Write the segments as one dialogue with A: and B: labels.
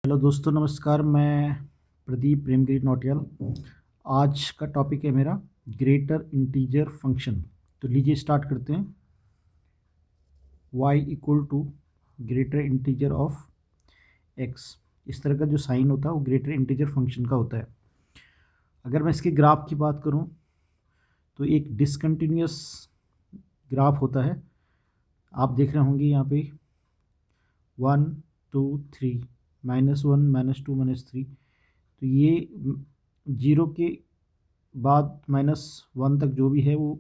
A: Hello दोस्तों, नमस्कार। मैं प्रदीप प्रेमगिरी नौटियाल। आज का टॉपिक है मेरा ग्रेटर इंटीजर फंक्शन। तो लीजिए स्टार्ट करते हैं। y equal to greater integer of x। इस तरह का जो साइन होता है वो ग्रेटर इंटीजर फंक्शन का होता है। अगर मैं इसके ग्राफ की बात करूं तो एक डिसकंटिन्यूअस ग्राफ होता है। आप देख रहे होंगे यहाँ पे 1 2 3 -1 -2 -3। तो ये जीरो के बाद -1 तक जो भी है वो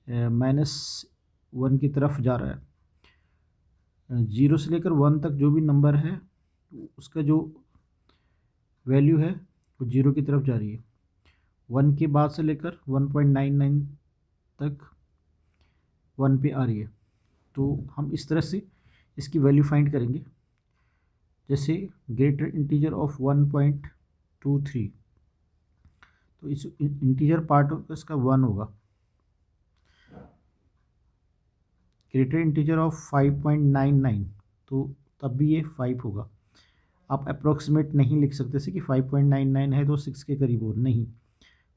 A: -1 की तरफ जा रहा है। जीरो से लेकर 1 तक जो भी नंबर है उसका जो वैल्यू है वो जीरो की तरफ जा रही है। 1 के बाद से लेकर 1.99 तक 1 पे आ रही है। तो हम इस तरह से इसकी वैल्यू फाइंड करेंगे। जैसे ग्रेटर इंटीजर ऑफ 1.23, तो इस इंटीजर पार्ट ऑफ इसका 1 होगा। ग्रेटर इंटीजर ऑफ 5.99, तो तब भी ये 5 होगा। आप अप्रोक्सीमेट नहीं लिख सकते से कि 5.99 है तो 6 के करीब हो, नहीं।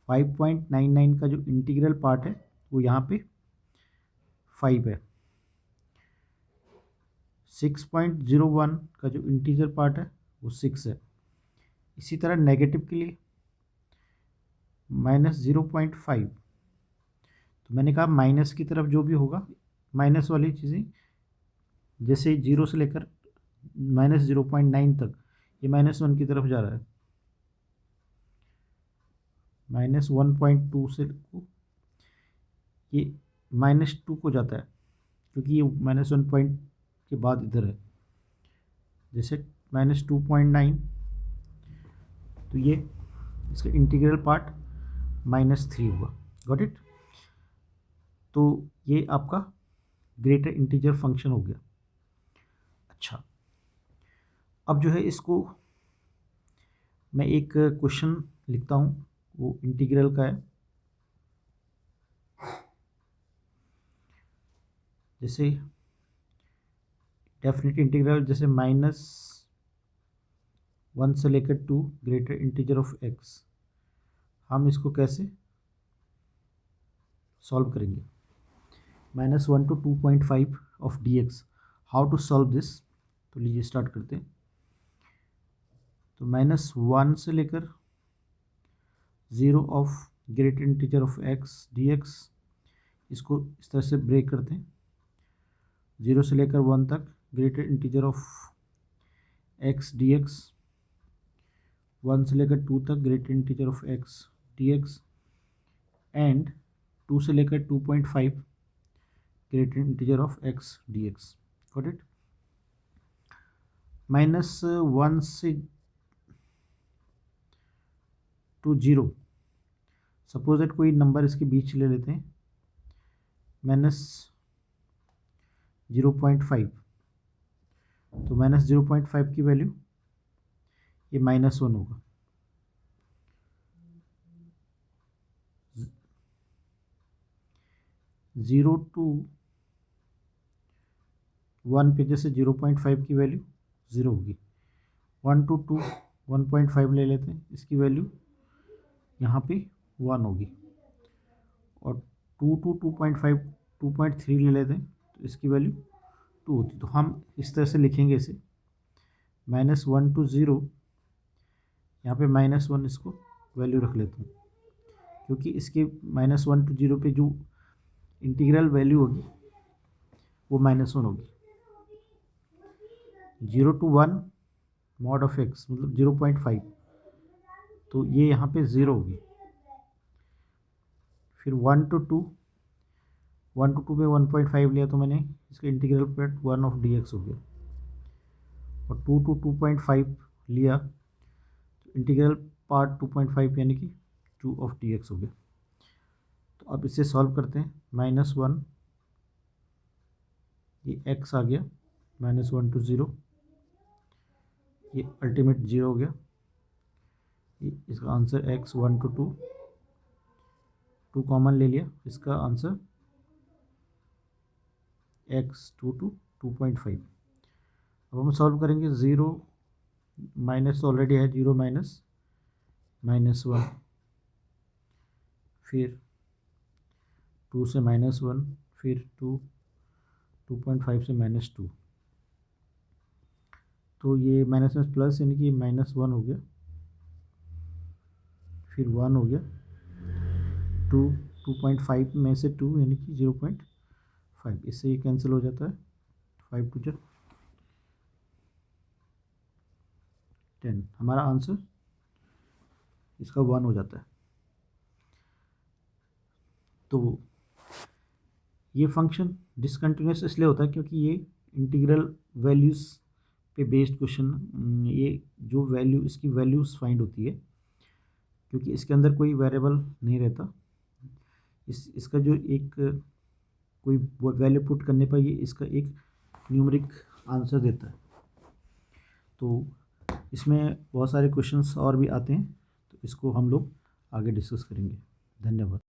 A: 5.99 का जो इंटीग्रल पार्ट है वो यहाँ पे 5 है। 6.01 का जो इंटीजर पार्ट है वो 6 है। इसी तरह नेगेटिव के लिए -0.5। तो मैंने कहा माइनस की तरफ जो भी होगा, माइनस वाली चीज़ें, जैसे जीरो से लेकर -0.9 तक ये -1 की तरफ जा रहा है। -1.2 से ये -2 को जाता है, क्योंकि ये -1 पॉइंट के बाद इधर है। जैसे -2.9, तो ये इसका इंटीग्रल पार्ट -3 हुआ। Got it. तो ये आपका ग्रेटर इंटीजर फंक्शन हो गया। अच्छा, अब जो है इसको मैं एक क्वेश्चन लिखता हूँ, वो इंटीग्रल का है। जैसे डेफिनेट इंटीग्रल, जैसे -1 से लेकर 2 ग्रेटर इंटीजर ऑफ x, हम इसको कैसे सॉल्व करेंगे। -1 to 2.5 of dx, how to solve this. तो लीजिए स्टार्ट करते हैं। तो -1 से लेकर 0 of greater integer of x dx, इसको इस तरह से ब्रेक करते हैं। 0 से लेकर 1 तक greater integer of x dx, 1 से लेकर 2 तक greater integer of x dx, and 2 से लेकर 2.5 greater integer of x dx। Got it. -1 से टू 0, सपोज दैट कोई नंबर इसके बीच ले लेते हैं, -0.5। तो -0.5 की वैल्यू ये -1 होगा। 0 to 1 पे जैसे 0.5 की वैल्यू 0 होगी। 1 to 2 1.5 ले लेते हैं, इसकी वैल्यू यहाँ पे 1 होगी। और 2 to 2.5 2.3 ले लेते हैं, तो इसकी वैल्यू 2 होती। तो हम इस तरह से लिखेंगे इसे, -1 to 0, यहाँ पे -1 इसको वैल्यू रख लेता हूँ, क्योंकि इसके -1 to 0 पे जो इंटीग्रल वैल्यू होगी वो -1 होगी। 0 to 1 मॉड ऑफ x मतलब 0.5, तो ये यहाँ पे 0 होगी। फिर 1 to 2, 1 to 2 में 1.5 लिया, तो मैंने इसका इंटीग्रल पार्ट 1 ऑफ dx हो गया। और 2 to 2.5 लिया, तो इंटीग्रल पार्ट 2.5 यानी कि 2 ऑफ dx हो गया। तो अब इसे सॉल्व करते हैं। -1, ये x आ गया, -1 to 0, ये अल्टीमेट 0 हो गया। ये इसका आंसर x 1 to 2, 2 कॉमन ले लिया, इसका आंसर x 2 to 2.5। अब हम सॉल्व करेंगे। 0 माइनस तो ऑलरेडी है, 0 माइनस -1, फिर 2 से -1, फिर 2, 2.5 से -2, तो ये माइनस में प्लस यानी कि -1 हो गया, फिर 1 हो गया, 2, 2.5 में से 2 यानी कि 0.5, इससे ये कैंसिल हो जाता है, 5 2 जा 10, हमारा आंसर इसका 1 हो जाता है। तो ये फंक्शन डिसकंटिन्यूस इसलिए होता है क्योंकि ये इंटीग्रल वैल्यूज़ पे बेस्ड क्वेश्चन, ये जो वैल्यू इसकी वैल्यूज़ फाइंड होती है, क्योंकि इसके अंदर कोई वेरिएबल नहीं रहता, इसका जो एक कोई वैल्यू पुट करने पर ये इसका एक न्यूमेरिक आंसर देता है। तो इसमें बहुत सारे क्वेश्चंस और भी आते हैं, तो इसको हम लोग आगे डिस्कस करेंगे। धन्यवाद।